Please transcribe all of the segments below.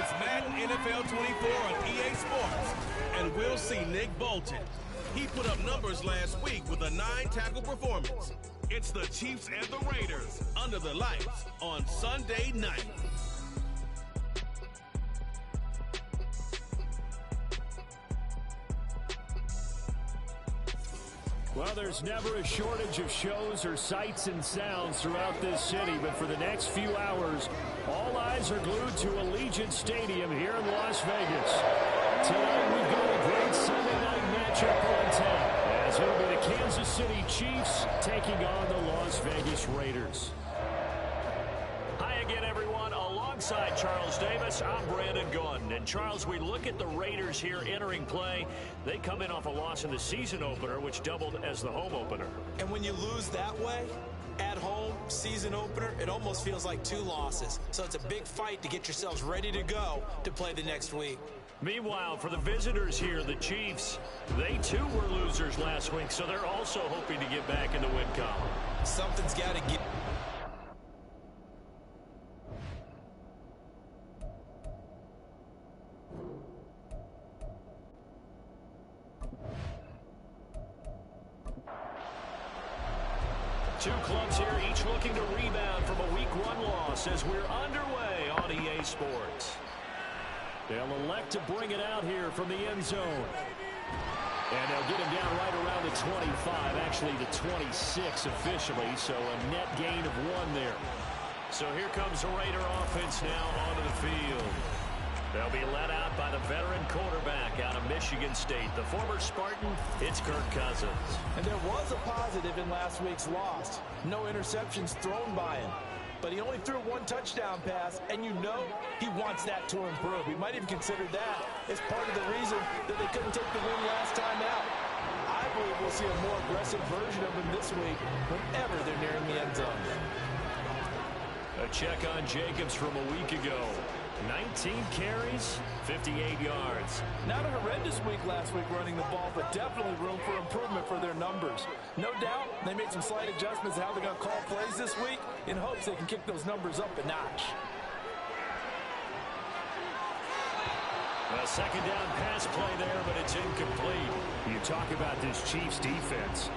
It's Madden NFL 24 on EA Sports, and we'll see Nick Bolton. He put up numbers last week with a 9-tackle performance. It's the Chiefs and the Raiders under the lights on Sunday night. Well, there's never a shortage of shows or sights and sounds throughout this city, but for the next few hours, all eyes are glued to Allegiant Stadium here in Las Vegas. Tonight, we've got a great Sunday night matchup on tap, as it'll be the Kansas City Chiefs taking on the Las Vegas Raiders. Hi again, everyone. Alongside Charles Davis, I'm Brandon Gaudin. And Charles, we look at the Raiders here entering play. They come in off a loss in the season opener, which doubled as the home opener. And when you lose that way, at home, season opener, it almost feels like 2 losses. So it's a big fight to get yourselves ready to go to play the next week. Meanwhile, for the visitors here, the Chiefs, they too were losers last week, so they're also hoping to get back in the win column. Something's got to get... Two clubs here, each looking to rebound from a Week 1 loss as we're underway on EA Sports. They'll elect to bring it out here from the end zone. And they'll get him down right around the 25, actually the 26 officially, so a net gain of 1 there. So here comes the Raider offense now onto the field. They'll be led out by the veteran quarterback out of Michigan State. The former Spartan, it's Kirk Cousins. And there was a positive in last week's loss. No interceptions thrown by him. But he only threw 1 touchdown pass, and you know he wants that to improve. He might even consider that as part of the reason that they couldn't take the win last time out. I believe we'll see a more aggressive version of him this week whenever they're nearing the end zone. A check on Jacobs from a week ago. 19 carries, 58 yards. Not a horrendous week last week running the ball, but definitely room for improvement for their numbers. No doubt they made some slight adjustments to how they're going to call plays this week in hopes they can kick those numbers up a notch. A second down pass play there, but it's incomplete. You talk about this Chiefs defense.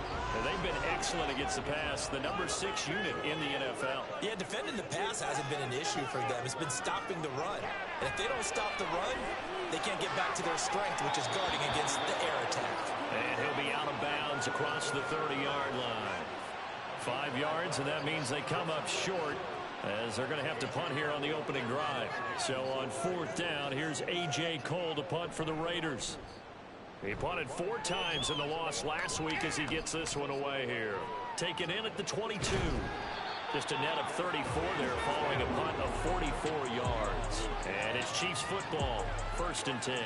They've been excellent against the pass, the number 6 unit in the NFL. Yeah, defending the pass hasn't been an issue for them. It's been stopping the run. And if they don't stop the run, they can't get back to their strength, which is guarding against the air attack. And he'll be out of bounds across the 30-yard line. 5 yards, and that means they come up short as they're going to have to punt here on the opening drive. So on 4th down, here's A.J. Cole to punt for the Raiders. He punted 4 times in the loss last week as he gets this one away here. Taken in at the 22. Just a net of 34 there following a punt of 44 yards. And it's Chiefs football, 1st and 10.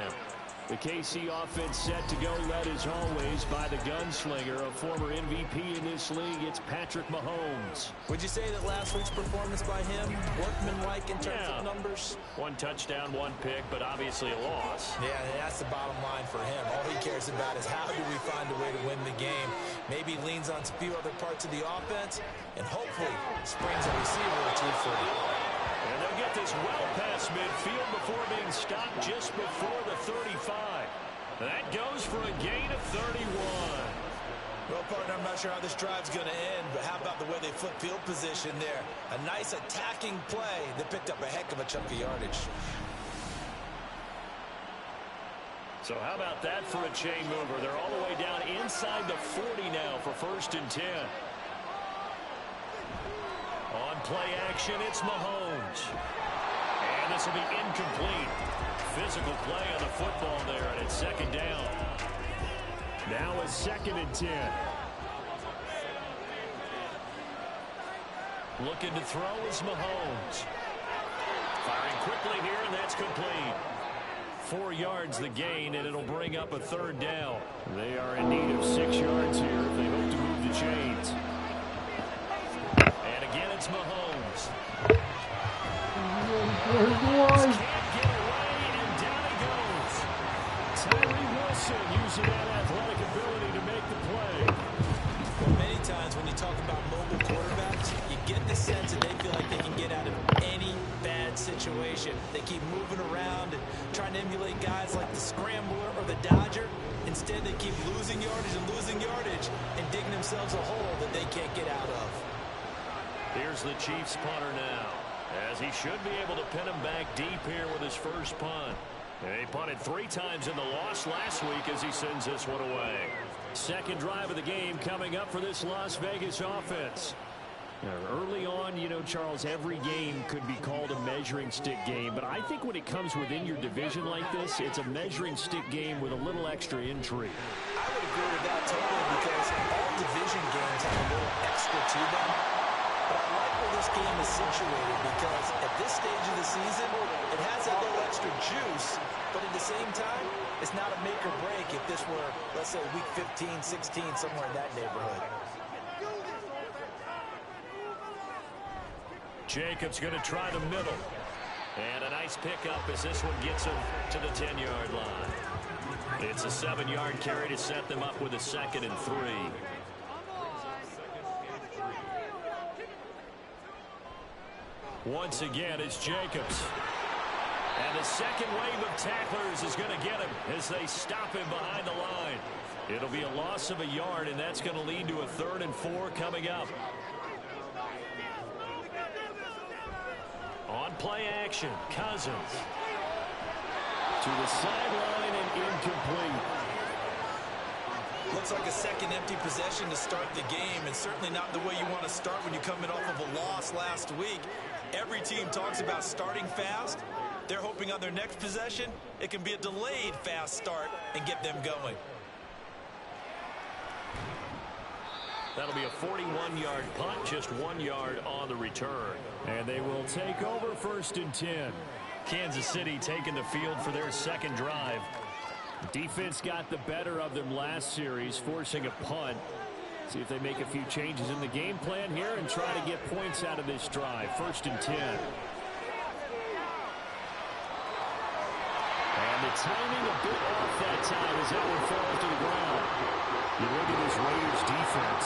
The KC offense set to go, led as always by the gunslinger, a former MVP in this league. It's Patrick Mahomes. Would you say that last week's performance by him, workmanlike in terms of numbers? 1 touchdown, 1 pick, but obviously a loss. Yeah, that's the bottom line for him. All he cares about is how do we find a way to win the game. Maybe leans on a few other parts of the offense, and hopefully springs a receiver or 2 for him. And they'll get this well past midfield before being stopped just before the 35. That goes for a gain of 31. Well, partner, I'm not sure how this drive's going to end, but how about the way they flip field position there? A nice attacking play that picked up a heck of a chunk of yardage. So how about that for a chain mover? They're all the way down inside the 40 now for 1st and 10. On play action, it's Mahomes. And this will be incomplete. Physical play on the football there, and it's 2nd down. Now a 2nd and 10. Looking to throw is Mahomes. Firing quickly here, and that's complete. 4 yards the gain, and it'll bring up a 3rd down. They are in need of 6 yards here if they hope to move the chains. And again, it's Mahomes. Can't get away, and down he goes. Tyree Wilson using that athletic ability to make the play. Well, many times when you talk about mobile quarterbacks, you get the sense that they feel like they can get out of any bad situation. situation. They keep moving around and trying to emulate guys like the Scrambler or the Dodger. Instead, they keep losing yardage and digging themselves a hole that they can't get out of. Here's the Chiefs punter now, as he should be able to pin him back deep here with his first punt. And he punted 3 times in the loss last week as he sends this one away. Second drive of the game coming up for this Las Vegas offense. Early on, you know, Charles, every game could be called a measuring stick game, but I think when it comes within your division like this, it's a measuring stick game with a little extra intrigue. I would agree with that totally, because all division games have a little extra to them. But I like where this game is situated, because at this stage of the season, it has a little extra juice, but at the same time, it's not a make or break if this were, let's say, week 15, 16, somewhere in that neighborhood. Jacobs going to try the middle. And a nice pickup as this one gets him to the 10-yard line. It's a 7-yard carry to set them up with a 2nd and 3. Once again, it's Jacobs. And the second wave of tacklers is going to get him as they stop him behind the line. It'll be a loss of a yard, and that's going to lead to a 3rd and 4 coming up. On play action, Cousins. To the sideline and incomplete. Looks like a second empty possession to start the game, and certainly not the way you want to start when you're coming off of a loss last week. Every team talks about starting fast. They're hoping on their next possession, it can be a delayed fast start and get them going. That'll be a 41-yard punt, just 1 yard on the return. And they will take over 1st and 10. Kansas City taking the field for their second drive. Defense got the better of them last series, forcing a punt. See if they make a few changes in the game plan here and try to get points out of this drive. 1st and 10. And the timing a bit off that time as that one falls to the ground. You look at this Raiders defense.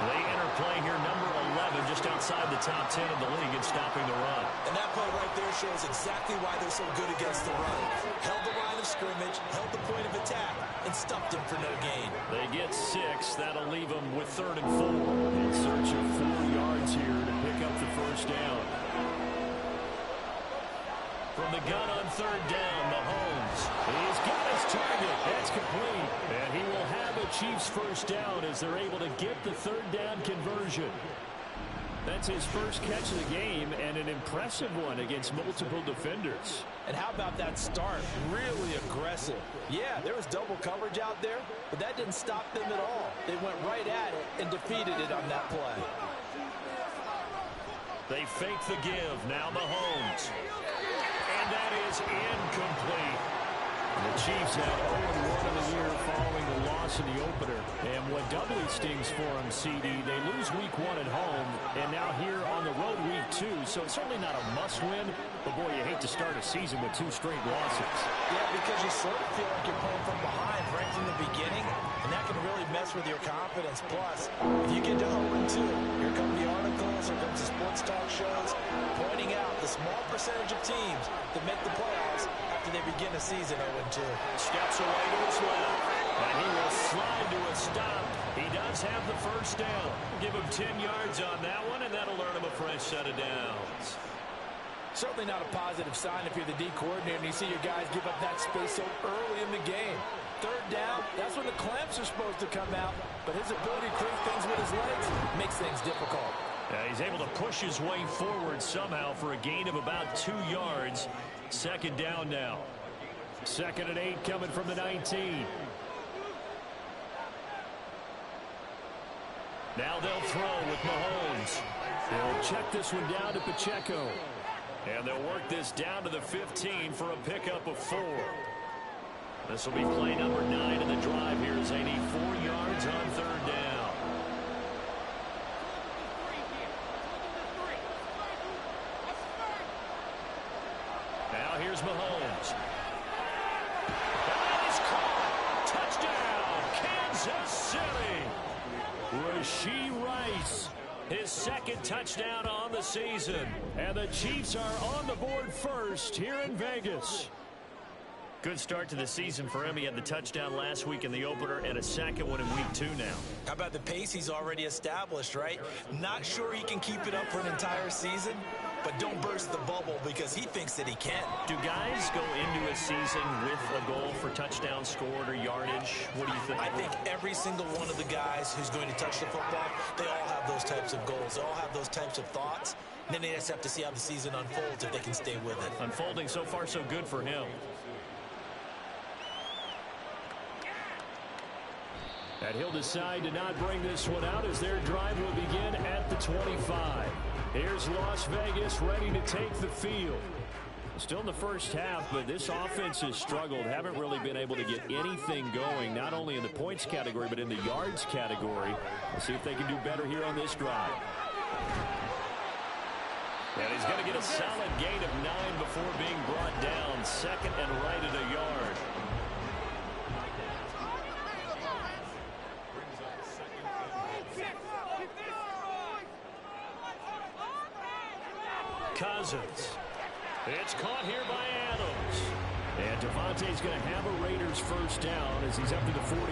They enter play here number 11, just outside the top 10 of the league in stopping the run. And that play right there shows exactly why they're so good against the run. Held the line of scrimmage, held the point of attack, and stuffed him for no gain. They get 6. That'll leave them with 3rd and 4. In search of 4 yards here to pick up the first down. From the gun on 3rd down, Mahomes. He's got his target. That's complete. And he will have a Chiefs first down as they're able to get the 3rd down conversion. That's his first catch of the game, and an impressive one against multiple defenders. And how about that start? Really aggressive. Yeah, there was double coverage out there, but that didn't stop them at all. They went right at it and defeated it on that play. They fake the give. Now Mahomes. And that is incomplete. The Chiefs had 0-1 in the year following the loss in the opener. And what doubly stings for them, CD, they lose week 1 at home, and now here on the road week 2. So it's certainly not a must-win, but boy, you hate to start a season with 2 straight losses. Yeah, because you sort of feel like you're playing from behind right from the beginning, and that can really mess with your confidence. Plus, if you get to 0-2, here come the articles, here comes the sports talk shows, pointing out the small percentage of teams that make the playoffs after they begin a season 0-2. Steps away to his left, and he will slide to a stop. He does have the first down. Give him 10 yards on that one, and that'll earn him a fresh set of downs. Certainly not a positive sign if you're the D coordinator and you see your guys give up that space so early in the game. 3rd down, that's when the clamps are supposed to come out, but his ability to create things with his legs makes things difficult. He's able to push his way forward somehow for a gain of about 2 yards. 2nd down now. 2nd and 8 coming from the 19. Now they'll throw with Mahomes. They'll check this one down to Pacheco. And they'll work this down to the 15 for a pickup of 4. This will be play number 9 in the drive here as they need 4 yards on 3rd down. Now here's Mahomes. And that is caught. Touchdown, Kansas City. Rashee Rice His second touchdown on the season. And the Chiefs are on the board first here in Vegas. Good start to the season for him. He had the touchdown last week in the opener and a second one in week 2 now. How about the pace he's already established, right? Not sure he can keep it up for an entire season, but don't burst the bubble because he thinks that he can. Do guys go into a season with a goal for touchdown scored or yardage? What do you think? I think every single one of the guys who's going to touch the football, they all have those types of goals. They all have those types of thoughts. And then they just have to see how the season unfolds if they can stay with it. Unfolding so far so good for him. And he'll decide to not bring this one out as their drive will begin at the 25. Here's Las Vegas ready to take the field. Still in the first half, but this offense has struggled. Haven't really been able to get anything going, not only in the points category, but in the yards category. We'll see if they can do better here on this drive. And he's going to get a solid gain of 9 before being brought down. Second and right at a yard. Cousins. It's caught here by Adams. And Devontae's going to have a Raiders first down as he's up to the 43.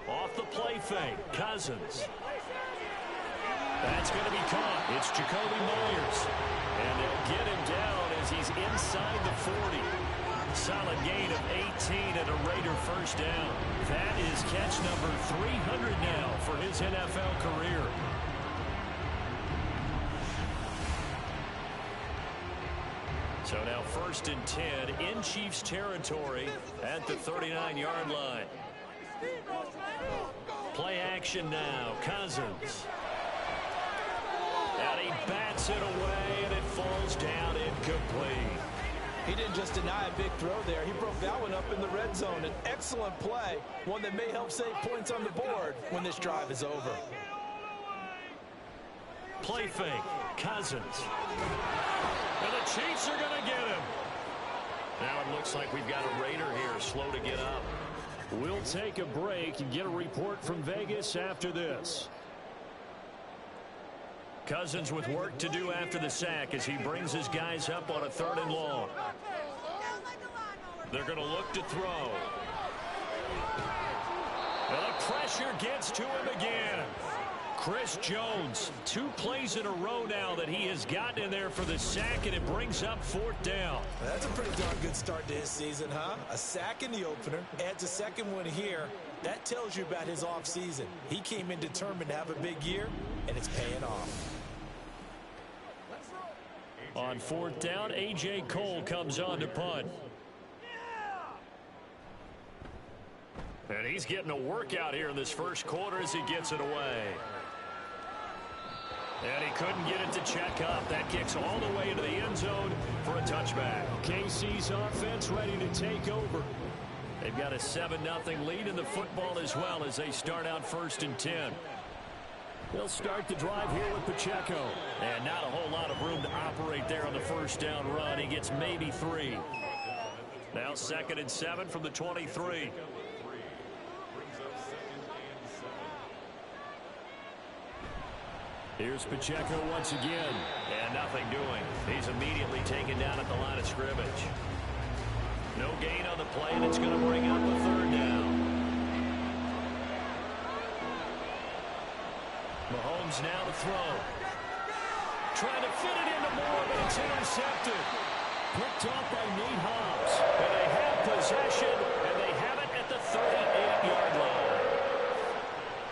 Off the play fake, Cousins. That's going to be caught. It's Jacoby Myers. And they'll get him down as he's inside the 40. Solid gain of 18 and a Raider first down. That is catch number 300 now for his NFL career. So now 1st and 10 in Chiefs territory at the 39-yard line. Play action now. Cousins. And he bats it away, and it falls down incomplete. He didn't just deny a big throw there. He broke that one up in the red zone. An excellent play, one that may help save points on the board when this drive is over. Play fake, Cousins. And the Chiefs are going to get him. Now it looks like we've got a Raider here, slow to get up. We'll take a break and get a report from Vegas after this. Cousins with work to do after the sack as he brings his guys up on a 3rd and long. They're going to look to throw. And the pressure gets to him again. Chris Jones, 2 plays in a row now that he has gotten in there for the sack, and it brings up 4th down. That's a pretty darn good start to his season, huh? A sack in the opener, adds a second one here. That tells you about his offseason. He came in determined to have a big year, and it's paying off. On 4th down, A.J. Cole comes on to punt. And he's getting a workout here in this first quarter as he gets it away. And he couldn't get it to check up. That kicks all the way into the end zone for a touchback. KC's offense ready to take over. They've got a 7-0 lead in the football as well as they start out 1st and 10. They'll start the drive here with Pacheco. And not a whole lot of room to operate there on the first down run. He gets maybe 3. Now 2nd and 7 from the 23. Here's Pacheco once again. And nothing doing. He's immediately taken down at the line of scrimmage. No gain on the play, and it's going to bring up a 3rd down. Mahomes now to throw. Trying to fit it into Moore, but it's intercepted. Picked off by Nate Hobbs. And they have possession, and they have it at the 38-yard line.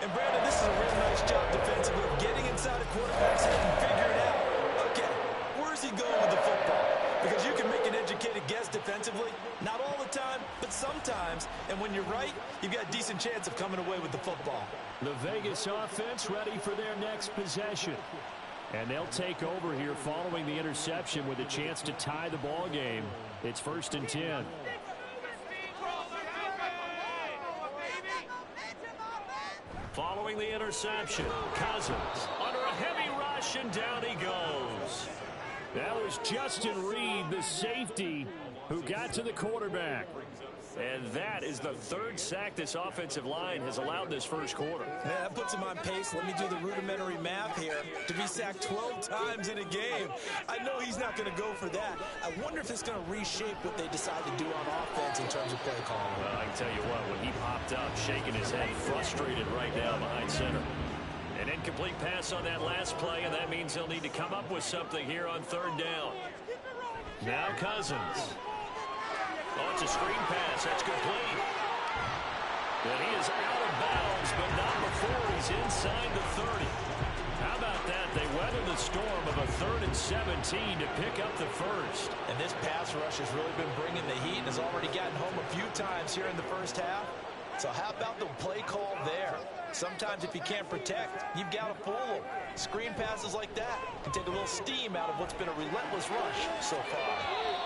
And Brandon, this is a real nice job defensively of getting inside a quarterback's head and figuring out, okay, where's he going with the football? Because you can make an educated guess defensively, not all the time, but sometimes. And when you're right, you've got a decent chance of coming away with the football. The Vegas offense ready for their next possession. And they'll take over here following the interception with a chance to tie the ball game. It's 1st and 10. Following the interception, Cousins under a heavy rush, and down he goes. That was Justin Reed, the safety, who got to the quarterback. And that is the third sack this offensive line has allowed this first quarter. Man, that puts him on pace. Let me do the rudimentary math here. To be sacked 12 times in a game. I know he's not going to go for that. I wonder if it's going to reshape what they decide to do on offense in terms of play calling. Well, I can tell you what, when he popped up, shaking his head, frustrated right now behind center. An incomplete pass on that last play, and that means he'll need to come up with something here on third down. Now Cousins. Oh, it's a screen pass. That's complete. And he is out of bounds, but not before he's inside the 30. How about that? They weathered the storm of a 3rd and 17 to pick up the first. And this pass rush has really been bringing the heat and has already gotten home a few times here in the first half. So how about the play call there? Sometimes if you can't protect, you've got to fool them. Screen passes like that can take a little steam out of what's been a relentless rush so far.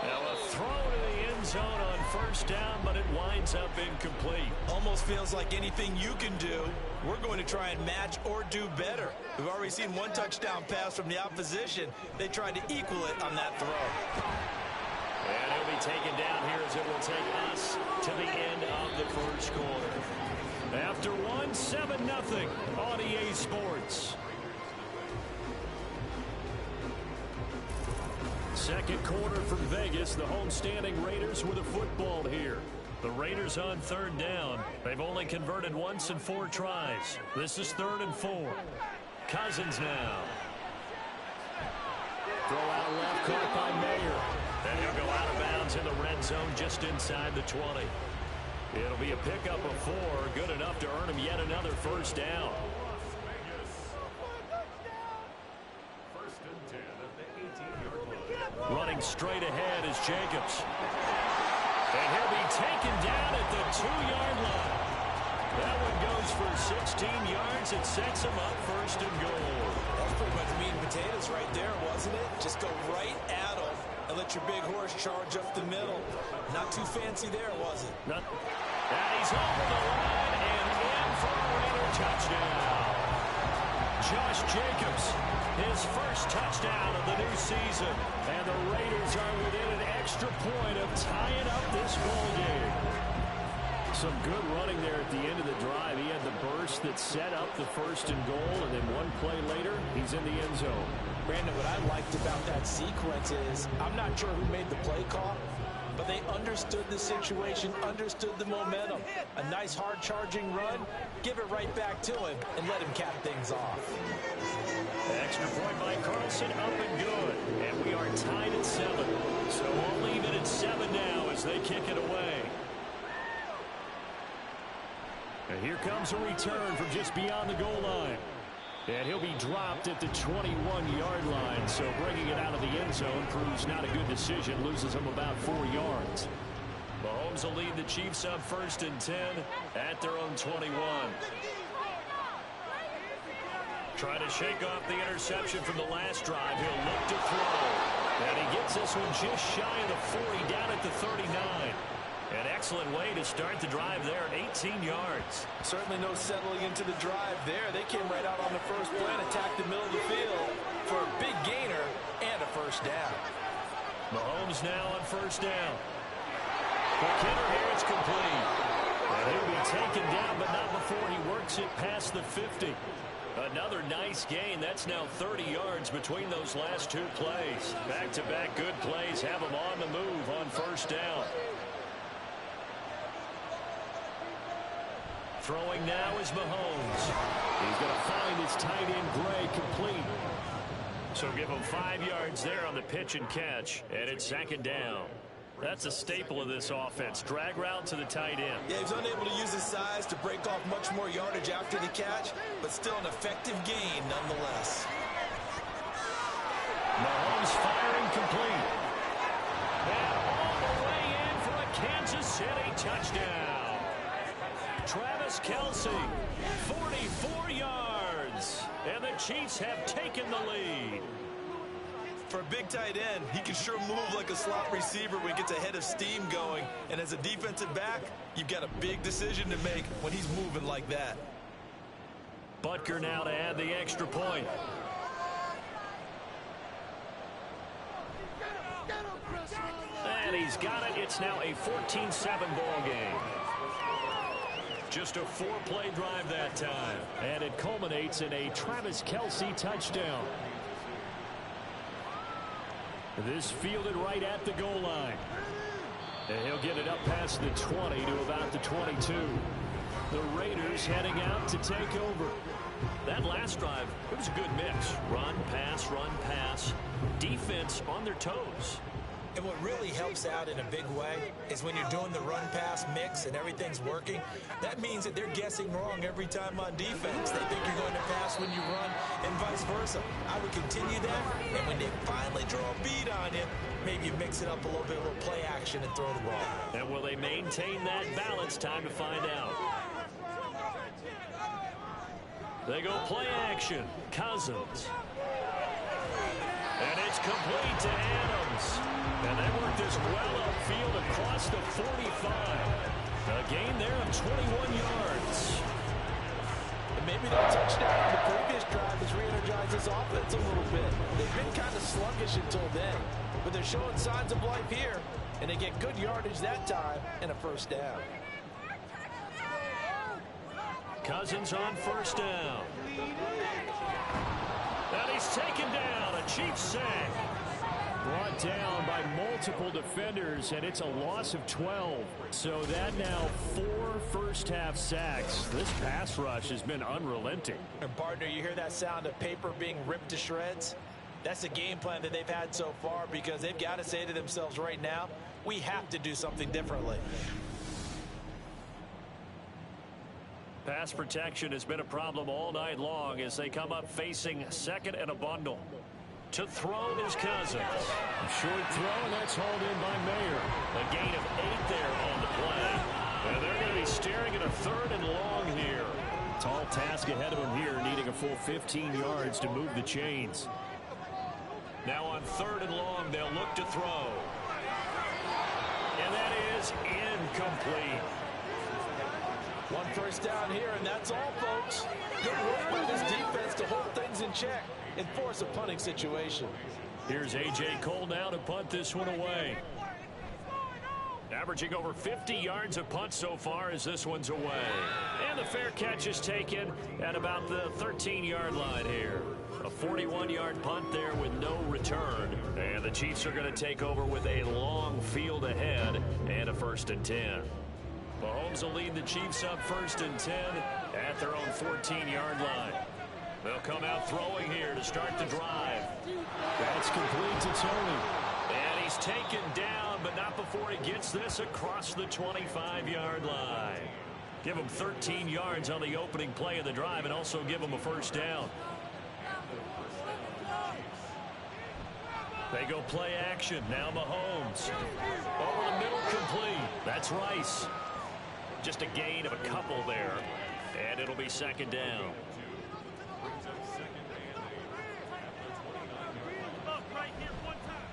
Now a throw to the end zone on first down, but it winds up incomplete. Almost feels like anything you can do, we're going to try and match or do better. We've already seen one touchdown pass from the opposition. They tried to equal it on that throw. And it'll be taken down here as it will take us to the end of the first quarter. After 7-0 on EA Sports. Second quarter from Vegas. The homestanding Raiders with a football here. The Raiders on third down. They've only converted once in 4 tries. This is 3rd and 4. Cousins now. Throw out left, caught by Mayer. And he'll go out of bounds in the red zone just inside the 20. It'll be a pickup of 4, good enough to earn him yet another first down. Running straight ahead is Jacobs. And he'll be taken down at the 2-yard line. That one goes for 16 yards. It sets him up 1st and goal. That's pretty much meat and potatoes right there, wasn't it? Just go right at him and let your big horse charge up the middle. Not too fancy there, was it? And he's over the line and in for a Raider touchdown. Josh Jacobs, his first touchdown of the new season. And the Raiders are within an extra point of tying up this ball game. Some good running there at the end of the drive. He had the burst that set up the 1st and goal, and then one play later, he's in the end zone. Brandon, what I liked about that sequence is, I'm not sure who made the play call, but they understood the situation, understood the momentum. A nice hard charging run, give it right back to him, and let him cap things off. Extra point by Carlson, up and good. And we are tied at 7. So we'll leave it at 7 now as they kick it away. And here comes a return from just beyond the goal line. And he'll be dropped at the 21-yard line. So bringing it out of the end zone proves not a good decision. Loses him about 4 yards. Mahomes will lead the Chiefs up 1st and 10 at their own 21. Trying to shake off the interception from the last drive. He'll look to throw. And he gets this one just shy of the 40 down at the 39. An excellent way to start the drive there at 18 yards. Certainly no settling into the drive there. They came right out on the first play and attacked the middle of the field for a big gainer and a first down. Mahomes now on first down. The kicker here, it's complete. And he'll be taken down, but not before he works it past the 50. Another nice gain. That's now 30 yards between those last 2 plays. Back-to-back good plays have him on the move on first down. Throwing now is Mahomes. He's going to find his tight end Gray complete. So give him 5 yards there on the pitch and catch. And it's 2nd down. That's a staple of this offense. Drag route to the tight end. Yeah, he's unable to use his size to break off much more yardage after the catch, but still an effective gain nonetheless. Mahomes firing complete. And all the way in for a Kansas City touchdown. Travis Kelce, 44 yards. And the Chiefs have taken the lead. For a big tight end, he can sure move like a slot receiver when he gets a head of steam going. And as a defensive back, you've got a big decision to make when he's moving like that. Butker now to add the extra point. And he's got it. It's now a 14-7 ball game. Just a 4-play drive that time. And it culminates in a Travis Kelce touchdown. This fielded right at the goal line. And he'll get it up past the 20 to about the 22. The Raiders heading out to take over. That last drive, it was a good mix. Run, pass. Defense on their toes. And what really helps out in a big way is when you're doing the run-pass mix and everything's working, that means that they're guessing wrong every time on defense. They think you're going to pass when you run and vice versa. I would continue that, and when they finally draw a bead on you, maybe you mix it up a little bit, a little play action and throw the ball. And will they maintain that balance? Time to find out. They go play action. Cousins. And it's complete to Adams. And they work this well upfield across the 45. A gain there of 21 yards. And maybe that touchdown on the previous drive has re-energized this offense a little bit. They've been kind of sluggish until then, but they're showing signs of life here, and they get good yardage that time and a first down. Cousins on first down. And he's taken down. A Chiefs sack. Brought down by multiple defenders, and it's a loss of 12. So that now 4 first-half sacks. This pass rush has been unrelenting. And, partner, you hear that sound of paper being ripped to shreds? That's the game plan that they've had so far, because they've got to say to themselves right now, we have to do something differently. Pass protection has been a problem all night long as they come up facing second and a bundle. To throw is Cousins. A short throw, and that's hauled in by Mayer. A gain of 8 there on the play. And they're going to be staring at a 3rd and long here. Tall task ahead of them here, needing a full 15 yards to move the chains. Now on 3rd and long, they'll look to throw. And that is incomplete. One first down here, and that's all, folks. Good work by this defense to hold things in check and force a punting situation. Here's A.J. Cole now to punt this one away. Averaging over 50 yards a punt so far as this one's away. And the fair catch is taken at about the 13-yard line here. A 41-yard punt there with no return. And the Chiefs are going to take over with a long field ahead and a 1st and 10. Mahomes will lead the Chiefs up 1st and 10 at their own 14-yard line. They'll come out throwing here to start the drive. That's complete to Tony. And he's taken down, but not before he gets this across the 25-yard line. Give him 13 yards on the opening play of the drive and also give him a first down. They go play action. Now Mahomes. Over the middle, complete. That's Rice. Just a gain of a couple there. And it'll be 2nd down.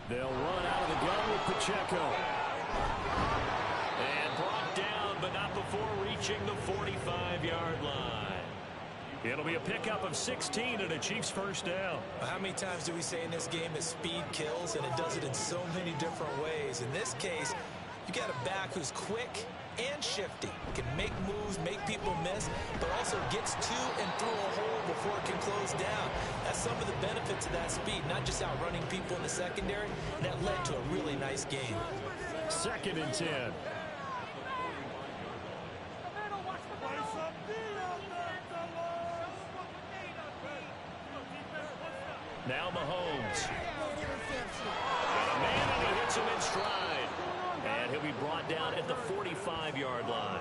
They'll run out of the gun with Pacheco. And brought down, but not before reaching the 45-yard line. It'll be a pickup of 16 and a Chiefs first down. How many times do we say in this game that speed kills, and it does it in so many different ways? In this case, you got a back who's quick and shifty, can make moves, make people miss, but also gets to and through a hole before it can close down. That's some of the benefits of that speed, not just outrunning people in the secondary. That led to a really nice game. 2nd and 10. Now Mahomes. Got a man, and he hits him in stride. And he'll be brought down at the 45-yard line.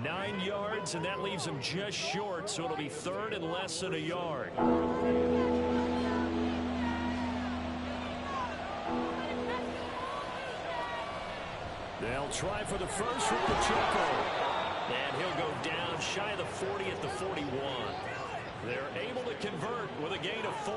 9 yards, and that leaves him just short, so it'll be 3rd and less than a yard. They'll try for the first with Pacheco. And he'll go down shy of the 40 at the 41. They're able to convert with a gain of 4.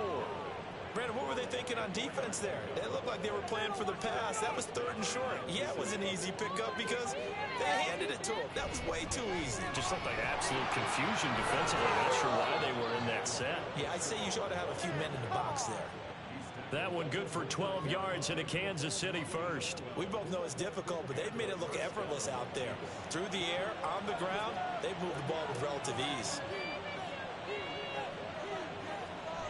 Brandon, what were they thinking on defense there? It looked like they were playing for the pass. That was 3rd and short. Yeah, it was an easy pickup because they handed it to him. That was way too easy. Just looked like absolute confusion defensively. Not sure why they were in that set. Yeah, I'd say you ought to have a few men in the box there. That one good for 12 yards and a Kansas City first. We both know it's difficult, but they've made it look effortless out there. Through the air, on the ground, they've moved the ball with relative ease.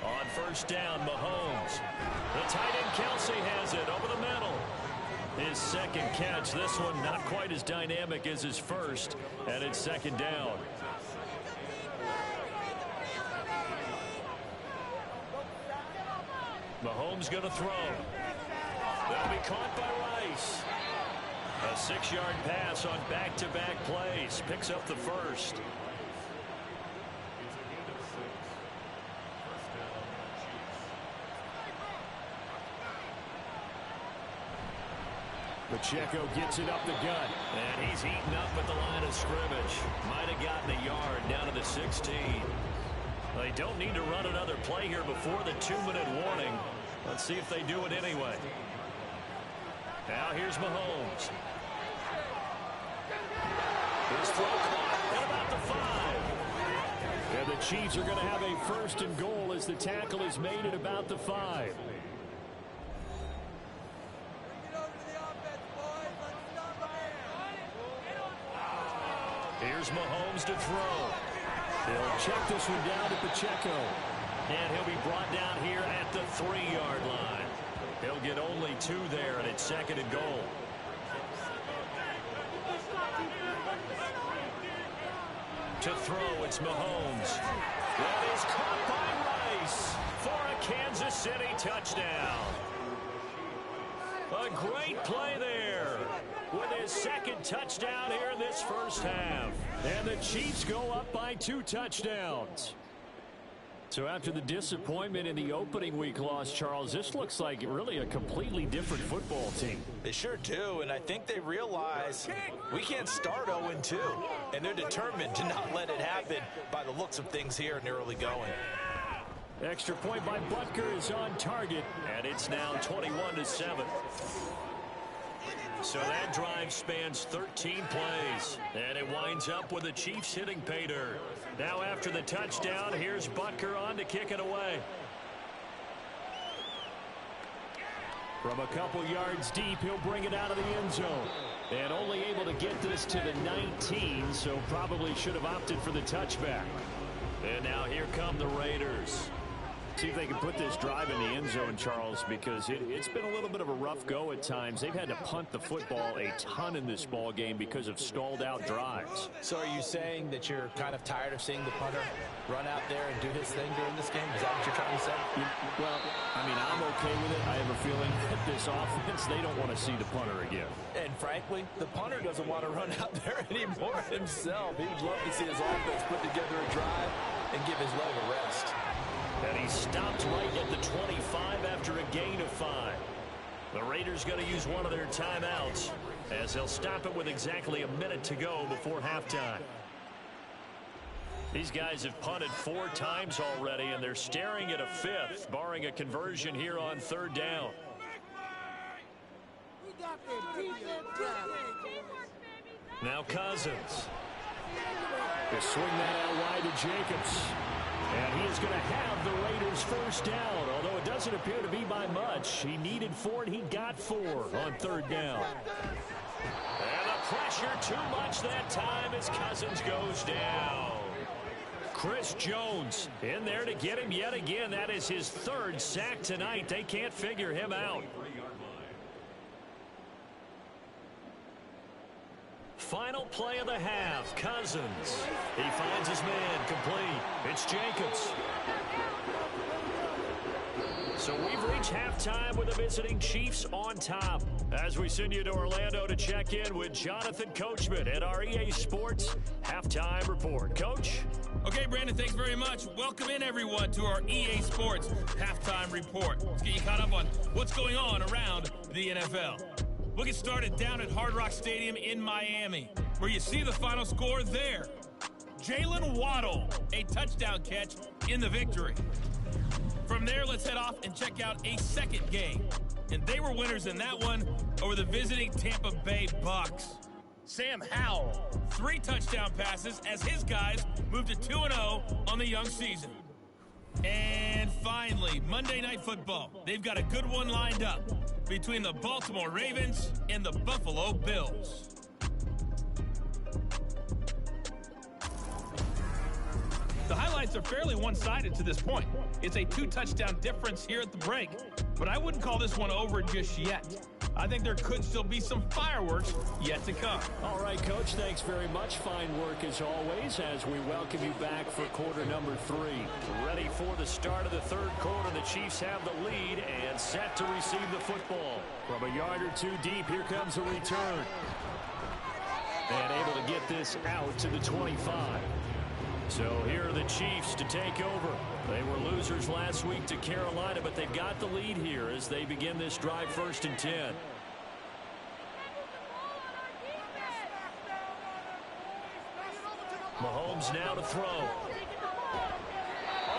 On first down, Mahomes. The tight end Kelsey has it over the middle. His second catch, this one not quite as dynamic as his first, and it's second down. Mahomes going to throw. That'll be caught by Rice. A 6-yard pass on back-to-back plays. Picks up the first. Pacheco gets it up the gut. And he's eaten up at the line of scrimmage. Might have gotten a yard down to the 16. They don't need to run another play here before the 2-minute warning. Let's see if they do it anyway. Now here's Mahomes. His throw caught at about the 5. And the Chiefs are going to have a first and goal as the tackle is made at about the 5. Here's Mahomes to throw. He'll check this one down to Pacheco. And he'll be brought down here at the 3-yard line. He'll get only 2 there, and it's second and goal. To throw, it's Mahomes. That is caught by Rice for a Kansas City touchdown. A great play there with his second touchdown here in this first half. And the Chiefs go up by 2 touchdowns. So after the disappointment in the opening week loss, Charles, this looks like really a completely different football team. They sure do, and I think they realize we can't start 0-2, and they're determined to not let it happen by the looks of things here in the early going. Extra point by Butker is on target, and it's now 21-7. So that drive spans 13 plays, and it winds up with the Chiefs hitting pay dirt. Now after the touchdown, here's Butker on to kick it away. From a couple yards deep, he'll bring it out of the end zone. And only able to get this to the 19, so probably should have opted for the touchback. And now here come the Raiders. See if they can put this drive in the end zone, Charles, because it's been a little bit of a rough go at times. They've had to punt the football a ton in this ball game because of stalled out drives. So are you saying that you're kind of tired of seeing the punter run out there and do his thing during this game? Is that what you're trying to say? Well, I mean, I'm okay with it. I have a feeling that this offense, they don't want to see the punter again. And frankly, the punter doesn't want to run out there anymore himself. He would love to see his offense put together a drive and give his leg a rest. And he stopped right at the 25 after a gain of 5. The Raiders going to use one of their timeouts as they'll stop it with exactly a minute to go before halftime. These guys have punted 4 times already, and they're staring at a 5th, barring a conversion here on 3rd down. Now Cousins. They swing that out wide to Jacobs. And he is going to have the Raiders first down, although it doesn't appear to be by much. He needed 4, and he got 4 on 3rd down. And the pressure too much that time as Cousins goes down. Chris Jones in there to get him yet again. That is his 3rd sack tonight. They can't figure him out. Final play of the half. Cousins. He finds his man complete. It's Jacobs. So we've reached halftime with the visiting Chiefs on top. As we send you to Orlando to check in with Jonathan Coachman at our EA Sports Halftime Report. Coach? Okay, Brandon, thanks very much. Welcome in, everyone, to our EA Sports Halftime Report. Let's get you caught up on what's going on around the NFL. We'll get started down at Hard Rock Stadium in Miami, where you see the final score there. Jalen Waddle, a touchdown catch in the victory. From there, let's head off and check out a second game. And they were winners in that one over the visiting Tampa Bay Bucks. Sam Howell, 3 touchdown passes as his guys moved to 2-0 on the young season. And And finally, Monday Night Football. They've got a good one lined up between the Baltimore Ravens and the Buffalo Bills. The highlights are fairly one-sided to this point. It's a 2-touchdown difference here at the break, but I wouldn't call this one over just yet. I think there could still be some fireworks yet to come. All right, Coach, thanks very much. Fine work as always as we welcome you back for quarter number 3. Ready for the start of the third quarter. The Chiefs have the lead and set to receive the football. From a yard or two deep, here comes a return. And able to get this out to the 25. So here are the Chiefs to take over. They were losers last week to Carolina, but they've got the lead here as they begin this drive 1st and 10. Mahomes now to throw. Oh,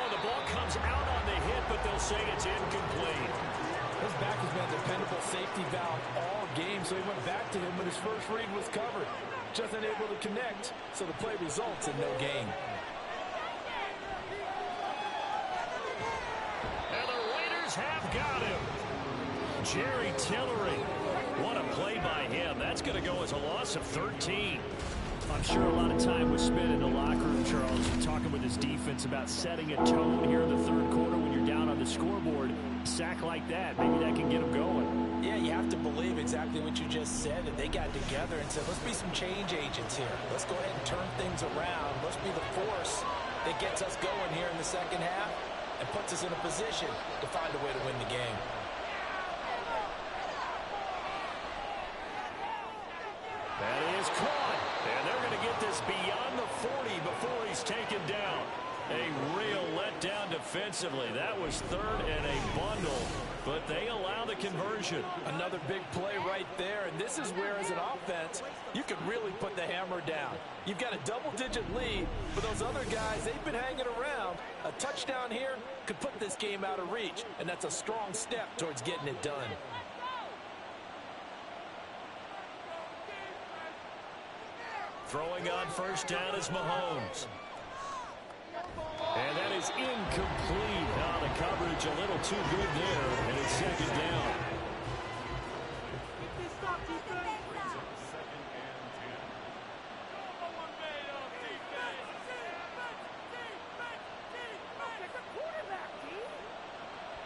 the ball comes out on the hit, but they'll say it's incomplete. His back has been a dependable safety valve all game, so he went back to him when his first read was covered. Just unable to connect, so the play results in no gain. And the Raiders have got him. Jerry Tillery. What a play by him. That's going to go as a loss of 13. I'm sure a lot of time was spent in the locker room, Charles, talking with his defense about setting a tone here in the third quarter when you're down on the scoreboard. A sack like that, maybe that can get them going. Yeah, you have to believe exactly what you just said, that they got together and said, let's be some change agents here. Let's go ahead and turn things around. Let's be the force that gets us going here in the second half and puts us in a position to find a way to win the game. That is caught. And they're going to get this beyond the 40 before he's taken down. A real letdown defensively. That was third and a bundle, but they allow the conversion. Another big play right there, and this is where, as an offense, you can really put the hammer down. You've got a double-digit lead, but those other guys, they've been hanging around. A touchdown here could put this game out of reach, and that's a strong step towards getting it done. Throwing on first down is Mahomes. And that is incomplete. Now the coverage a little too good there, and it's second down.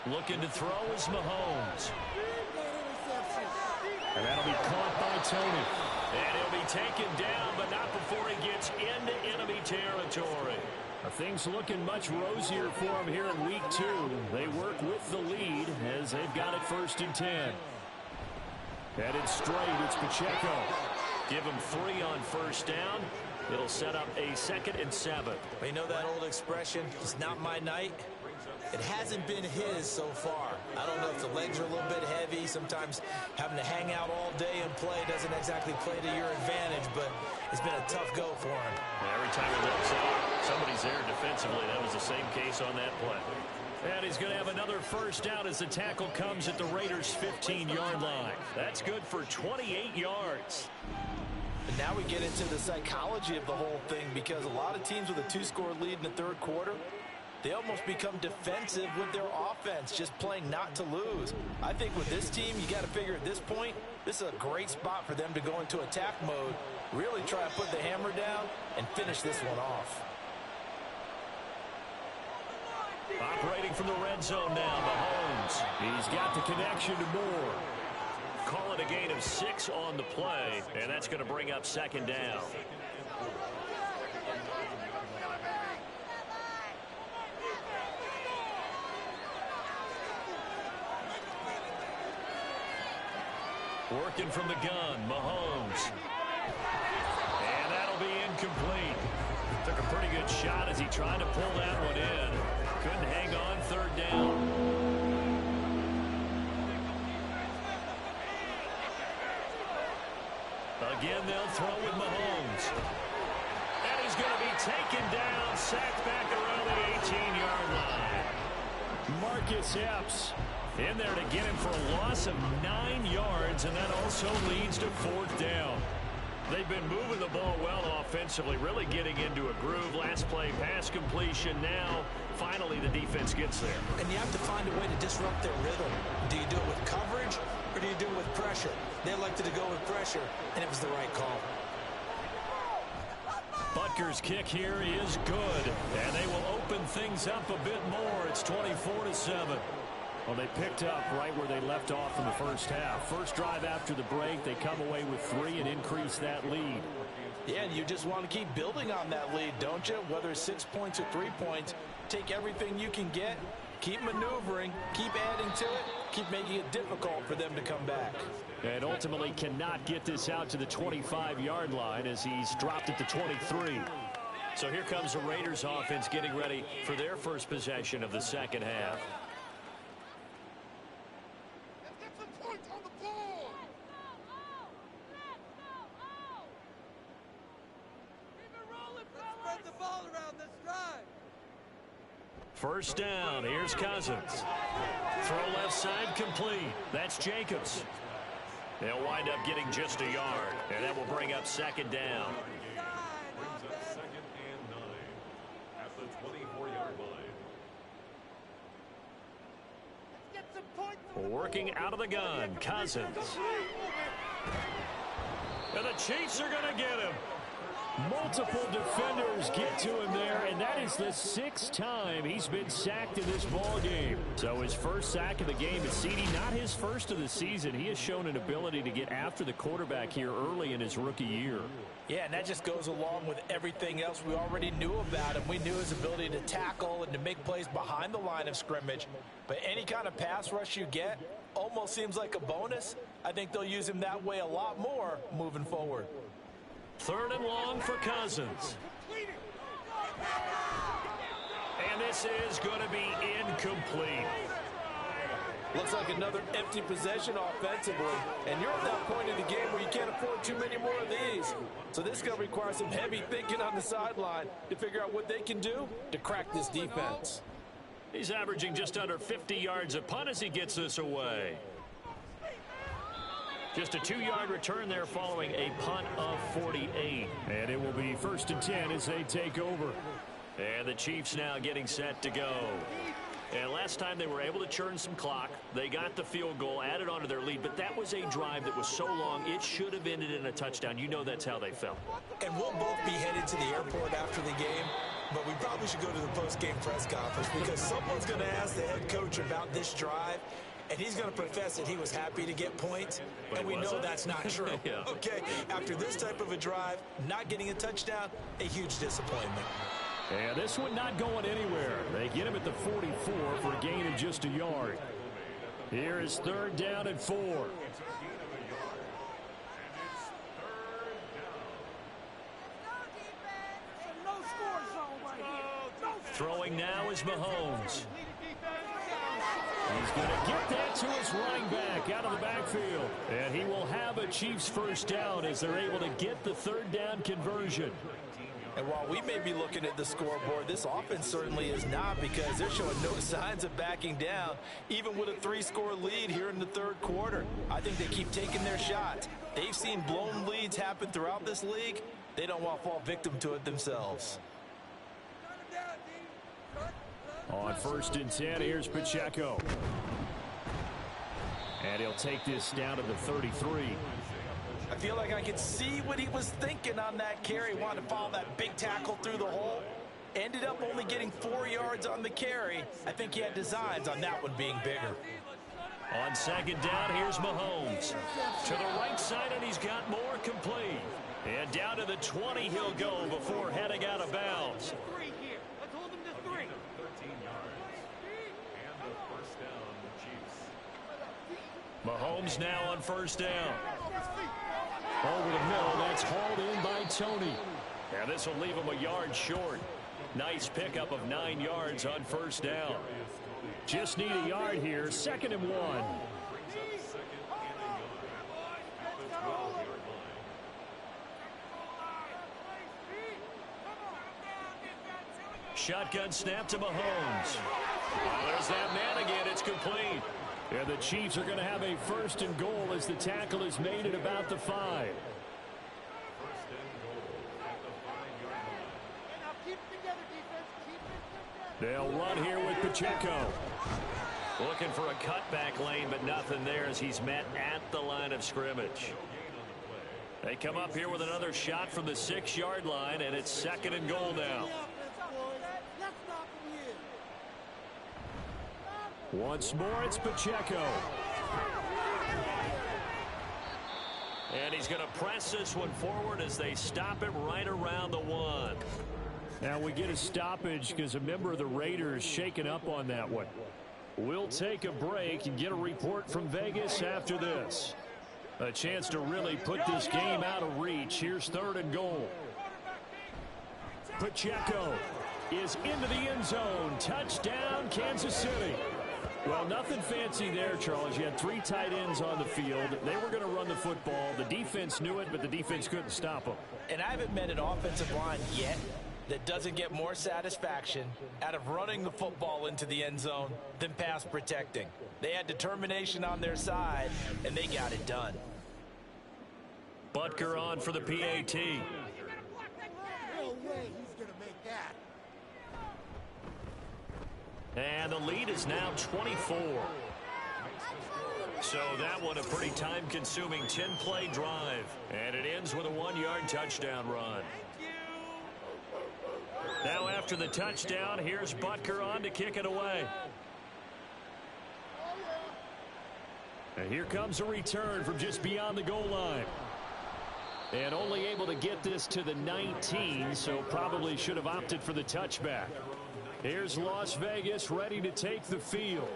Looking to throw is Mahomes. And that'll be caught by Tony. And he'll be taken down, but not before he gets into enemy territory. Things looking much rosier for him here in week 2. They work with the lead as they've got it 1st and 10. Headed straight, it's Pacheco. Give him 3 on first down. It'll set up a 2nd and 7. You know that old expression, it's not my night? It hasn't been his so far. I don't know if the legs are a little bit heavy. Sometimes having to hang out all day and play doesn't exactly play to your advantage, but it's been a tough go for him. Every time he looks up, somebody's there defensively. That was the same case on that play. And he's going to have another first down as the tackle comes at the Raiders' 15-yard line. That's good for 28 yards. And now we get into the psychology of the whole thing, because a lot of teams with a 2-score lead in the third quarter, they almost become defensive with their offense, just playing not to lose. I think with this team, you got to figure at this point, this is a great spot for them to go into attack mode, really try to put the hammer down and finish this one off. Operating from the red zone now, Mahomes. He's got the connection to Moore. Call it a gain of 6 on the play, and that's going to bring up 2nd down. Working from the gun, Mahomes. And that'll be incomplete. Took a pretty good shot as he tried to pull that one in. Couldn't hang on 3rd down. Again, they'll throw with Mahomes. And he's going to be taken down, sacked back around the 18-yard line. Marcus Epps in there to get him for a loss of 9 yards, and that also leads to 4th down. They've been moving the ball well offensively, really getting into a groove. Last play, pass completion. Now, finally, the defense gets there. And you have to find a way to disrupt their rhythm. Do you do it with coverage, or do you do it with pressure? They elected to go with pressure, and it was the right call. Butker's kick here is good, and they will open things up a bit more. It's 24-7. Well, they picked up right where they left off in the first half. First drive after the break, they come away with 3 and increase that lead. Yeah, and you just want to keep building on that lead, don't you? Whether it's 6 points or 3 points, take everything you can get, keep maneuvering, keep adding to it, keep making it difficult for them to come back. And ultimately cannot get this out to the 25-yard line as he's dropped at the 23. So here comes the Raiders offense getting ready for their first possession of the second half. First down, here's Cousins. Throw left side complete. That's Jacobs. They'll wind up getting just a yard, and that will bring up second down. Brings up 2nd and 9 at the 24-yard line. Working out of the gun, Cousins. And the Chiefs are going to get him. Multiple defenders get to him there, and that is the 6th time he's been sacked in this ball game. So his first sack of the game is CD, not his first of the season. He has shown an ability to get after the quarterback here early in his rookie year. Yeah, and that just goes along with everything else we already knew about him. We knew his ability to tackle and to make plays behind the line of scrimmage. But any kind of pass rush you get almost seems like a bonus. I think they'll use him that way a lot more moving forward. 3rd and long for Cousins. And this is going to be incomplete. Looks like another empty possession offensively. And you're at that point in the game where you can't afford too many more of these. So this is going to require some heavy thinking on the sideline to figure out what they can do to crack this defense. He's averaging just under 50 yards a punt as he gets this away. Just a 2-yard return there following a punt of 48. And it will be 1st and 10 as they take over. And the Chiefs now getting set to go. And last time they were able to churn some clock. They got the field goal, added on to their lead. But that was a drive that was so long, it should have ended in a touchdown. You know that's how they felt. And we'll both be headed to the airport after the game. But we probably should go to the post-game press conference because someone's going to ask the head coach about this drive. And he's going to profess that he was happy to get points, and we know that's not true. Yeah. Okay, after this type of a drive, not getting a touchdown, a huge disappointment. And this one not going anywhere. They get him at the 44 for a gain of just a yard. Here is 3rd down and 4. Throwing now is Mahomes. He's going to get that to his running back out of the backfield. And he will have a Chiefs first down as they're able to get the 3rd down conversion. And while we may be looking at the scoreboard, this offense certainly is not because they're showing no signs of backing down, even with a 3-score lead here in the 3rd quarter. I think they keep taking their shots. They've seen blown leads happen throughout this league. They don't want to fall victim to it themselves. On 1st and 10, here's Pacheco. And he'll take this down to the 33. I feel like I could see what he was thinking on that carry. Wanted to follow that big tackle through the hole. Ended up only getting 4 yards on the carry. I think he had designs on that one being bigger. On 2nd down, here's Mahomes. To the right side, and he's got more complete. And down to the 20 he'll go before heading out of bounds. Mahomes now on 1st down. Over the middle, that's hauled in by Tony. And this will leave him a yard short. Nice pickup of 9 yards on 1st down. Just need a yard here, 2nd and 1. Shotgun snap to Mahomes. Oh, there's that man again. It's complete. And the Chiefs are going to have a 1st and goal as the tackle is made at about the 5. They'll run here with Pacheco. Looking for a cutback lane, but nothing there as he's met at the line of scrimmage. They come up here with another shot from the 6-yard line, and it's 2nd and goal now. Once more, it's Pacheco. And he's going to press this one forward as they stop him right around the 1. Now we get a stoppage because a member of the Raiders shaken up on that one. We'll take a break and get a report from Vegas after this. A chance to really put this game out of reach. Here's 3rd and goal. Pacheco is into the end zone. Touchdown, Kansas City. Well, nothing fancy there, Charles. You had 3 tight ends on the field. They were going to run the football. The defense knew it, but the defense couldn't stop them. And I haven't met an offensive line yet that doesn't get more satisfaction out of running the football into the end zone than pass protecting. They had determination on their side, and they got it done. Butker on for the PAT. No way he's going to make that. And the lead is now 24. So that one a pretty time-consuming 10-play drive. And it ends with a 1-yard touchdown run. Now after the touchdown, here's Butker on to kick it away. And here comes a return from just beyond the goal line. And only able to get this to the 19, so probably should have opted for the touchback. Here's Las Vegas ready to take the field.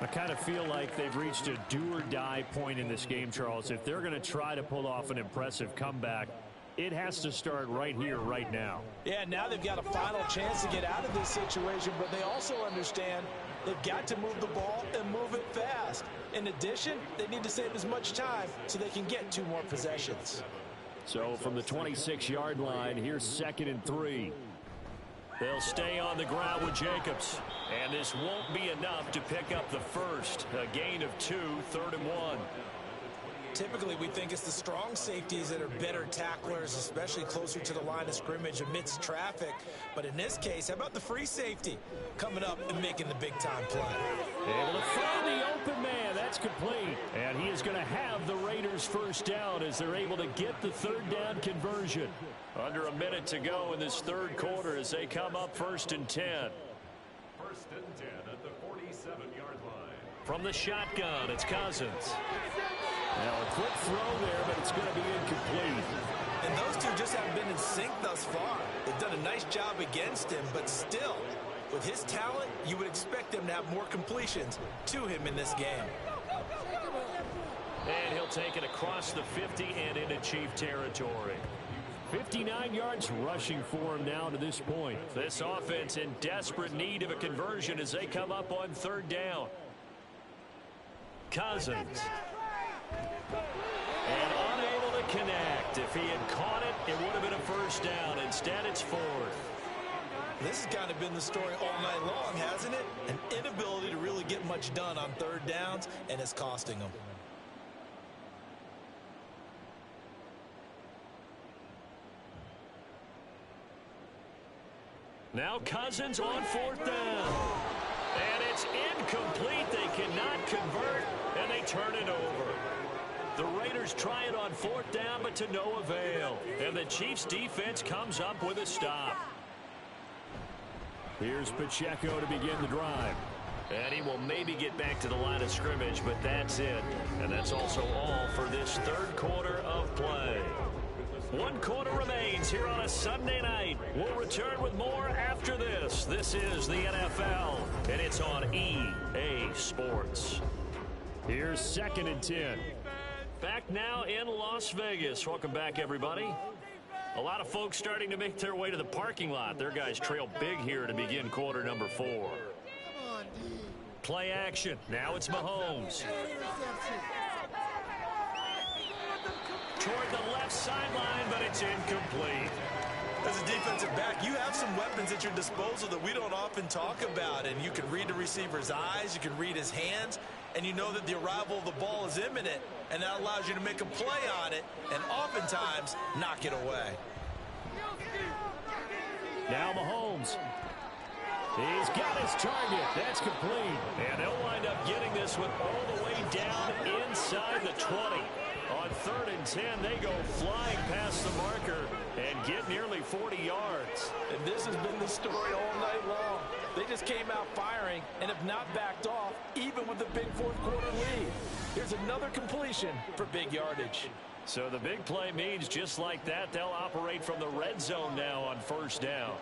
I kind of feel like they've reached a do-or-die point in this game, Charles. If they're going to try to pull off an impressive comeback, it has to start right here, right now. Yeah, now they've got a final chance to get out of this situation, but they also understand they've got to move the ball and move it fast. In addition, they need to save as much time so they can get 2 more possessions. So from the 26-yard line, here's 2nd and 3. They'll stay on the ground with Jacobs. And this won't be enough to pick up the first. A gain of 2, 3rd and 1. Typically, we think it's the strong safeties that are better tacklers, especially closer to the line of scrimmage amidst traffic. But in this case, how about the free safety coming up and making the big-time play? Able to find the open man. That's complete. And he is going to have the Raiders first down as they're able to get the 3rd down conversion. Under a minute to go in this 3rd quarter as they come up 1st and 10. 1st and 10 at the 47-yard line. From the shotgun, it's Cousins. Now a quick throw there, but it's going to be incomplete. And those two just haven't been in sync thus far. They've done a nice job against him, but still, with his talent, you would expect him to have more completions to him in this game. And he'll take it across the 50 and into Chief territory. 59 yards rushing for him now to this point. This offense in desperate need of a conversion as they come up on 3rd down. Cousins. And unable to connect. If he had caught it, it would have been a first down. Instead, it's 4th. This has kind of been the story all night long, hasn't it? An inability to really get much done on 3rd downs, and it's costing them. Now Cousins on 4th down. And it's incomplete. They cannot convert, and they turn it over. The Raiders try it on 4th down, but to no avail. And the Chiefs' defense comes up with a stop. Here's Pacheco to begin the drive. And he will maybe get back to the line of scrimmage, but that's it. And that's also all for this 3rd quarter of play. 1 quarter remains here on a Sunday night. We'll return with more after this. This is the NFL, and it's on EA Sports. Here's 2nd and 10. Back now in Las Vegas. Welcome back, everybody. A lot of folks starting to make their way to the parking lot. Their guys trail big here to begin quarter number 4. Play action. Now it's Mahomes. Toward the left sideline, but it's incomplete. As a defensive back, you have some weapons at your disposal that we don't often talk about, and you can read the receiver's eyes, you can read his hands, and you know that the arrival of the ball is imminent, and that allows you to make a play on it and oftentimes knock it away. Now Mahomes. He's got his target. That's complete. And they'll wind up getting this one all the way down inside the 20. On 3rd and 10, they go flying past the marker and get nearly 40 yards. And this has been the story all night long. They just came out firing and have not backed off, even with the big fourth-quarter lead. Here's another completion for big yardage. So the big play means just like that, they'll operate from the red zone now on 1st down.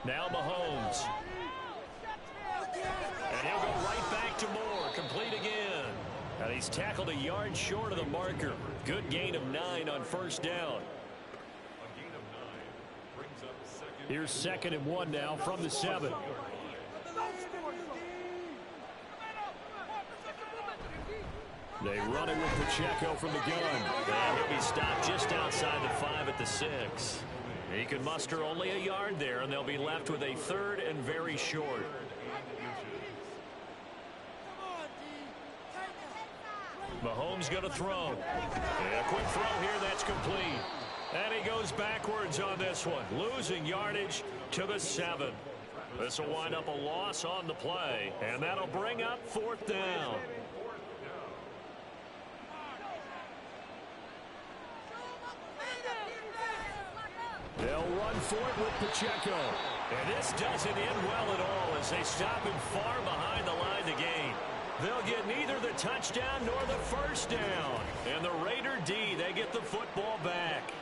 Now Mahomes. And he'll go right back to Moore. Complete again. And he's tackled a yard short of the marker. Good gain of 9 on 1st down. Here's 2nd and 1 now from the 7. They run it with Pacheco from the gun. And he'll be stopped just outside the 5 at the 6. He can muster only a yard there, and they'll be left with a 3rd and very short. Mahomes going to throw. And a quick throw here, that's complete. And he goes backwards on this one, losing yardage to the 7. This will wind up a loss on the play, and that'll bring up 4th down. They'll run for it with Pacheco. And this doesn't end well at all as they stop him far behind the line to gain. They'll get neither the touchdown nor the 1st down. And the Raider D, they get the football back.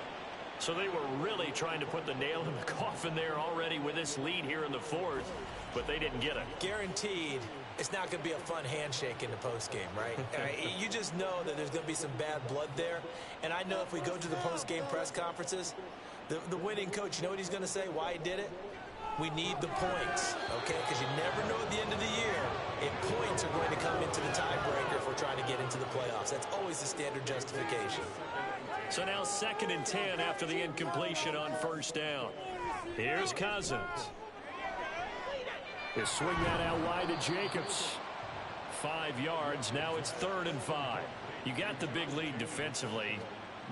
So they were really trying to put the nail in the coffin there already with this lead here in the 4th, but they didn't get it. Guaranteed it's not going to be a fun handshake in the postgame, right? You just know that there's going to be some bad blood there. And I know if we go to the postgame press conferences, the winning coach, you know what he's going to say, why he did it? We need the points, okay? Because you never know at the end of the year if points are going to come into the tiebreaker if we're trying to get into the playoffs. That's always the standard justification. So now 2nd and 10 after the incompletion on 1st down. Here's Cousins. He'll swing that out wide to Jacobs. 5 yards. Now it's 3rd and 5. You got the big lead defensively.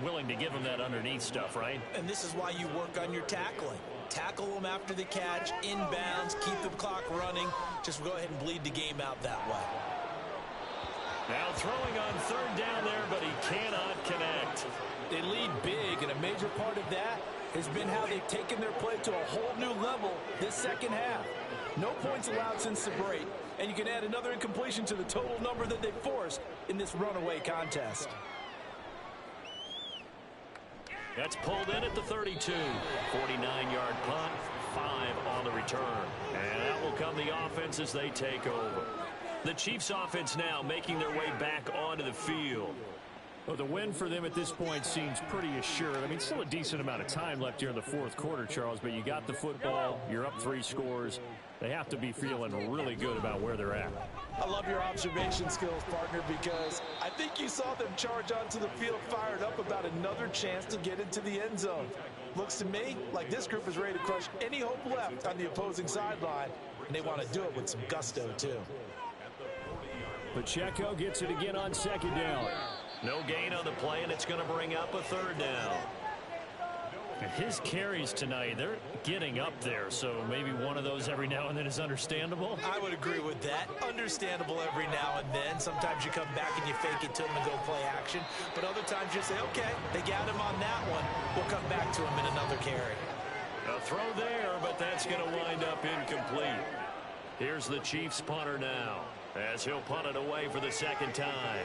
Willing to give them that underneath stuff, right? And this is why you work on your tackling. Tackle them after the catch, inbounds, keep the clock running. Just go ahead and bleed the game out that way. Now throwing on 3rd down there, but he cannot connect. They lead big, and a major part of that has been how they've taken their play to a whole new level this 2nd half. No points allowed since the break, and you can add another incompletion to the total number that they forced in this runaway contest. That's pulled in at the 32. 49-yard punt, 5 on the return. And that will come the offense as they take over. The Chiefs offense now making their way back onto the field. Well, the win for them at this point seems pretty assured. I mean, still a decent amount of time left here in the 4th quarter, Charles, but you got the football, you're up 3 scores. They have to be feeling really good about where they're at. I love your observation skills, partner, because I think you saw them charge onto the field fired up about another chance to get into the end zone. Looks to me like this group is ready to crush any hope left on the opposing sideline, and they want to do it with some gusto, too. Pacheco gets it again on 2nd down. No gain on the play, and it's going to bring up a 3rd down. And his carries tonight, they're getting up there, so maybe one of those every now and then is understandable. I would agree with that. Understandable every now and then. Sometimes you come back and you fake it to him and go play action. But other times you say, okay, they got him on that one. We'll come back to him in another carry. A throw there, but that's going to wind up incomplete. Here's the Chiefs punter now, as he'll punt it away for the 2nd time.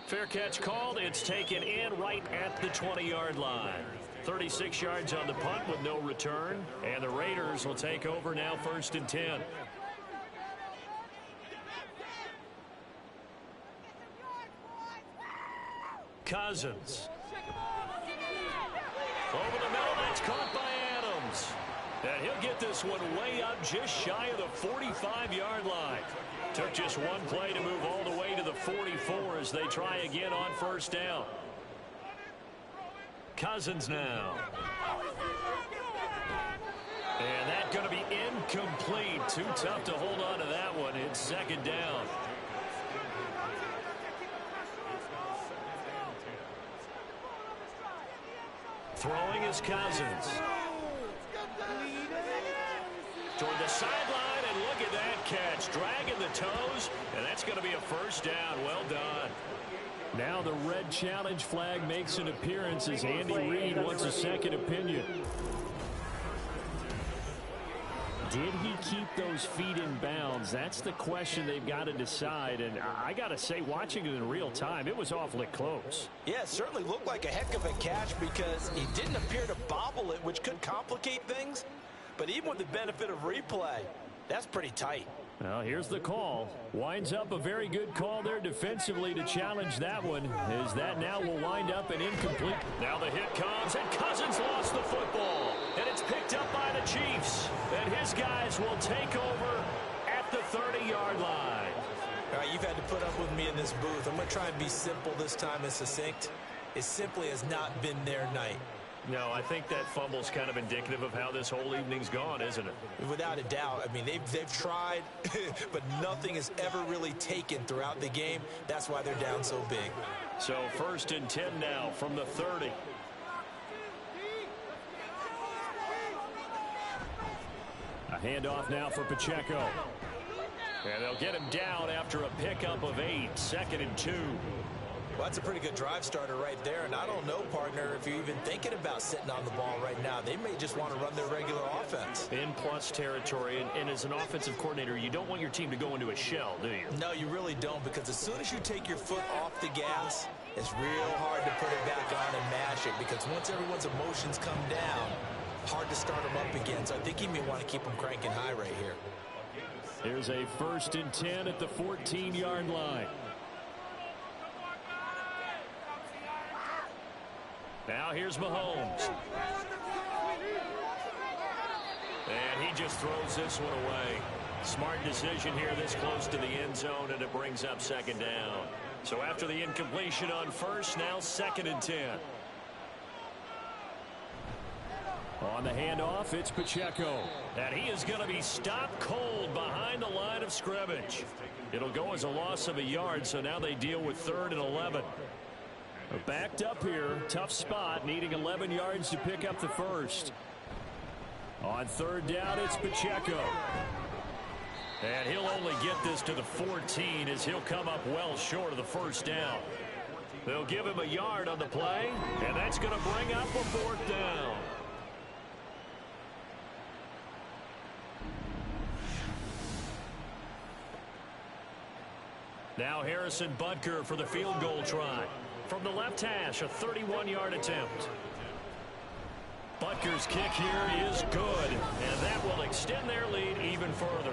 Fair catch called. It's taken in right at the 20-yard line. 36 yards on the punt with no return. And the Raiders will take over now 1st and 10. Cousins. Over the middle, that's caught by Adams. And he'll get this one way up just shy of the 45-yard line. Took just one play to move all the way to the 44 as they try again on 1st down. Cousins now. And that's going to be incomplete. Too tough to hold on to that one. It's 2nd down. Throwing is Cousins. Toward the sideline, and look at that catch. Dragging the toes, and that's going to be a first down. Well done. Now the red challenge flag makes an appearance as Andy Reid wants a second opinion. Did he keep those feet in bounds? That's the question they've got to decide. And I got to say, watching it in real time, it was awfully close. Yeah, it certainly looked like a heck of a catch because he didn't appear to bobble it, which could complicate things. But even with the benefit of replay, that's pretty tight. Well, here's the call. Winds up a very good call there defensively to challenge that one, as that now will wind up an incomplete. Now the hit comes, and Cousins lost the football. And it's picked up by the Chiefs. And his guys will take over at the 30-yard line. All right, you've had to put up with me in this booth. I'm going to try and be simple this time and succinct. It simply has not been their night. No, I think that fumble's kind of indicative of how this whole evening's gone, isn't it? Without a doubt. I mean, they've tried, but nothing is ever really taken throughout the game. That's why they're down so big. So 1st and 10 now from the 30. A handoff now for Pacheco. And they'll get him down after a pickup of 8. 2nd and 2. Well, that's a pretty good drive starter right there. And I don't know, partner, if you're even thinking about sitting on the ball right now. They may just want to run their regular offense. In plus territory. And as an offensive coordinator, you don't want your team to go into a shell, do you? No, you really don't, because as soon as you take your foot off the gas, it's real hard to put it back on and mash it, because once everyone's emotions come down, hard to start them up again. So I think you may want to keep them cranking high right here. Here's a 1st and 10 at the 14-yard line. Now here's Mahomes. And he just throws this one away. Smart decision here this close to the end zone, and it brings up 2nd down. So after the incompletion on 1st, now 2nd and 10. On the handoff, it's Pacheco. And he is going to be stopped cold behind the line of scrimmage. It'll go as a loss of a yard, so now they deal with 3rd and 11. Backed up here, tough spot, needing 11 yards to pick up the 1st. On 3rd down, it's Pacheco. And he'll only get this to the 14 as he'll come up well short of the 1st down. They'll give him a yard on the play, and that's going to bring up a 4th down. Now Harrison Butker for the field goal try. From the left hash, a 31-yard attempt. Butker's kick here is good, and that will extend their lead even further.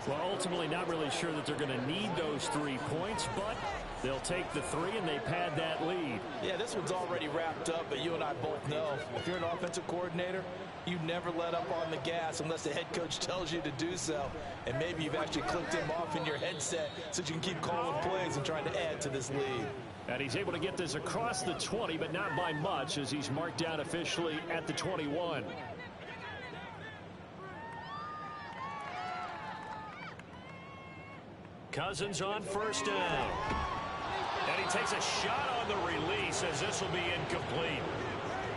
Well, ultimately not really sure that they're going to need those 3 points, but they'll take the 3 and they pad that lead. Yeah, this one's already wrapped up, but you and I both know if you're an offensive coordinator, you never let up on the gas unless the head coach tells you to do so. And maybe you've actually clicked him off in your headset so you can keep calling plays and trying to add to this lead. And he's able to get this across the 20, but not by much, as he's marked down officially at the 21. Cousins on 1st down. And he takes a shot on the release as this will be incomplete.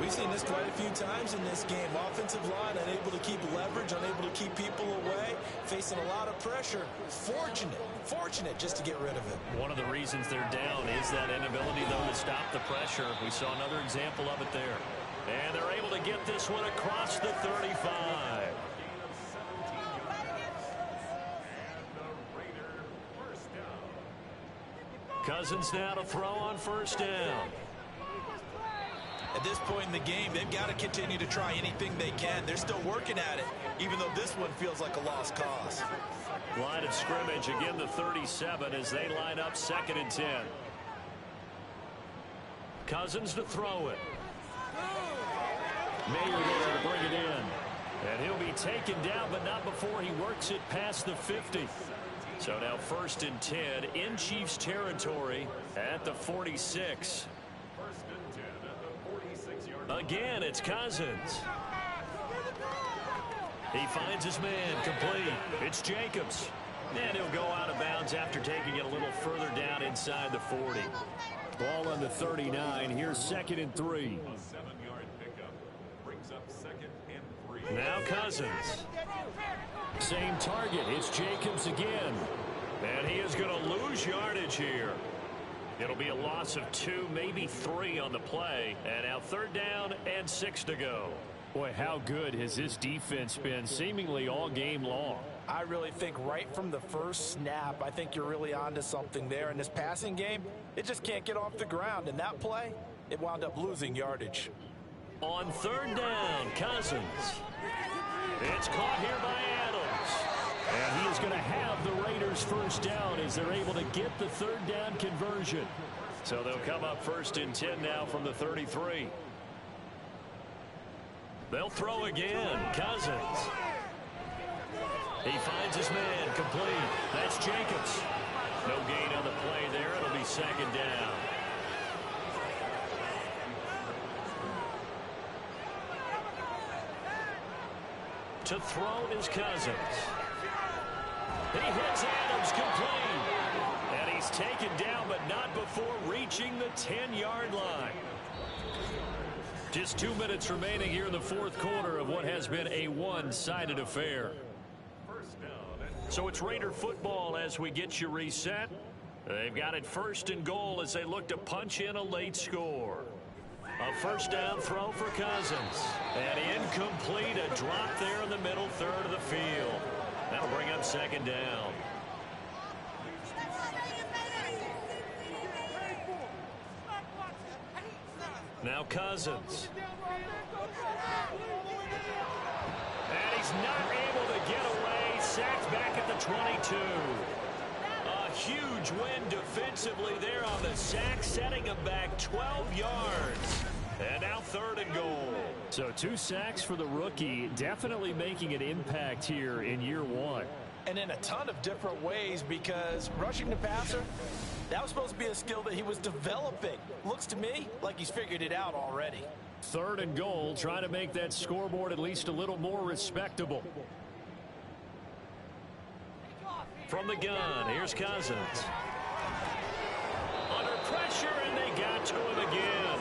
We've seen this quite a few times in this game. Offensive line unable to keep leverage, unable to keep people away, facing a lot of pressure. Fortunate just to get rid of it. One of the reasons they're down is that inability, though, to stop the pressure. We saw another example of it there. And they're able to get this one across the 35. Cousins now to throw on 1st down. At this point in the game, they've got to continue to try anything they can. They're still working at it, even though this one feels like a lost cause. Line of scrimmage, again the 37 as they line up 2nd and 10. Cousins to throw it. Mayer there to bring it in. And he'll be taken down, but not before he works it past the 50. So now 1st and 10 in Chiefs territory at the 46. Again, it's Cousins. He finds his man, complete. It's Jacobs. And he'll go out of bounds after taking it a little further down inside the 40. Ball on the 39. Here's 2nd and 3. up 2nd and 3. Now Cousins. Same target. It's Jacobs again. And he is going to lose yardage here. It'll be a loss of 2, maybe 3 on the play. And now 3rd down and 6 to go. Boy, how good has this defense been seemingly all game long? I really think right from the first snap, I think you're really onto something there. In this passing game, it just can't get off the ground. And that play, it wound up losing yardage. On 3rd down, Cousins. It's caught here by Adams. And he is going to have the Raiders 1st down as they're able to get the 3rd down conversion. So they'll come up 1st and 10 now from the 33. They'll throw again. Cousins. He finds his man complete. That's Jacobs. No gain on the play there. It'll be 2nd down. To throw is Cousins. He hits Adams complete. And he's taken down, but not before reaching the 10-yard line. Just 2 minutes remaining here in the 4th quarter of what has been a one-sided affair. So it's Raider football as we get you reset. They've got it 1st and goal as they look to punch in a late score. A 1st down throw for Cousins. And incomplete, a drop there in the middle 3rd of the field. That'll bring up 2nd down. Now Cousins. And he's not able to get away. Sacked back at the 22. A huge win defensively there on the sack, setting him back 12 yards. And now 3rd and goal. So 2 sacks for the rookie, definitely making an impact here in year 1. And in a ton of different ways, because rushing the passer, that was supposed to be a skill that he was developing. Looks to me like he's figured it out already. 3rd and goal, trying to make that scoreboard at least a little more respectable. From the gun, here's Cousins. Under pressure, and they got to him again.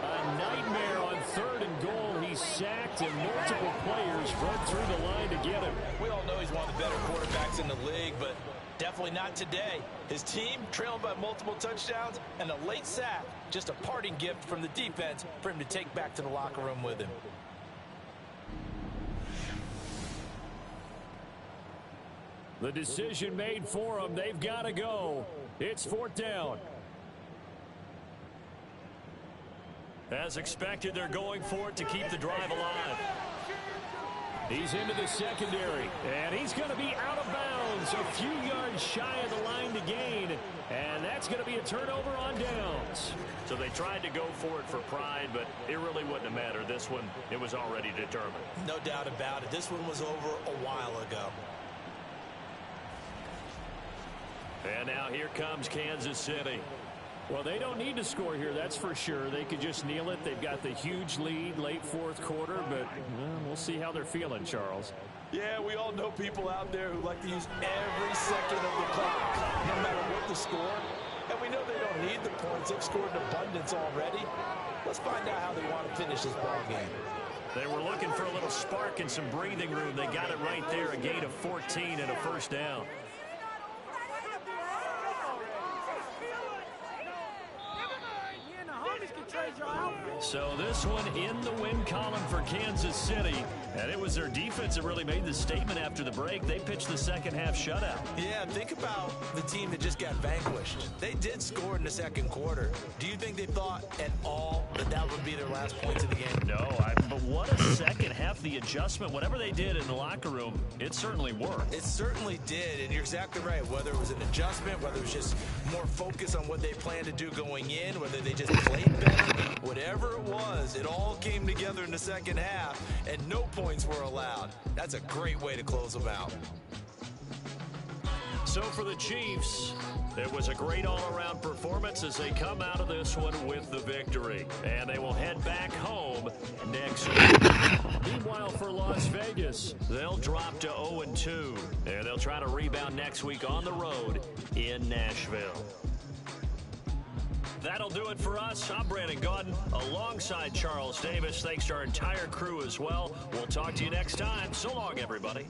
A nightmare on 3rd and goal. He's sacked, and multiple players run through the line to get him. We all know he's one of the better quarterbacks in the league, but definitely not today. His team trailing by multiple touchdowns, and a late sack, just a parting gift from the defense for him to take back to the locker room with him. The decision made for them. They've got to go. It's 4th down. As expected, they're going for it to keep the drive alive. He's into the secondary, and he's going to be out of bounds, a few yards shy of the line to gain, and that's going to be a turnover on downs. So they tried to go for it for pride, but it really wouldn't have mattered. This one, it was already determined. No doubt about it. This one was over a while ago. And now here comes Kansas City. Well, they don't need to score here, that's for sure. They could just kneel it. They've got the huge lead late 4th quarter, but we'll see how they're feeling, Charles. Yeah, we all know people out there who like to use every second of the clock, no matter what the score. And we know they don't need the points. They've scored in abundance already. Let's find out how they want to finish this ball game. They were looking for a little spark and some breathing room. They got it right there, a gain of 14 and a 1st down. So this one in the win column for Kansas City. And it was their defense that really made the statement after the break. They pitched the 2nd half shutout. Yeah, think about the team that just got vanquished. They did score in the 2nd quarter. Do you think they thought at all that that would be their last points of the game? No, but what a 2nd half. The adjustment, whatever they did in the locker room, it certainly worked. It certainly did, and you're exactly right. Whether it was an adjustment, whether it was just more focus on what they planned to do going in, whether they just played better, whatever it was, it all came together in the 2nd half, and no points were allowed. That's a great way to close them out. So for the Chiefs, it was a great all-around performance as they come out of this one with the victory. And they will head back home next week. Meanwhile, for Las Vegas, they'll drop to 0-2. And they'll try to rebound next week on the road in Nashville. That'll do it for us. I'm Brandon Gaudin alongside Charles Davis. Thanks to our entire crew as well. We'll talk to you next time. So long, everybody.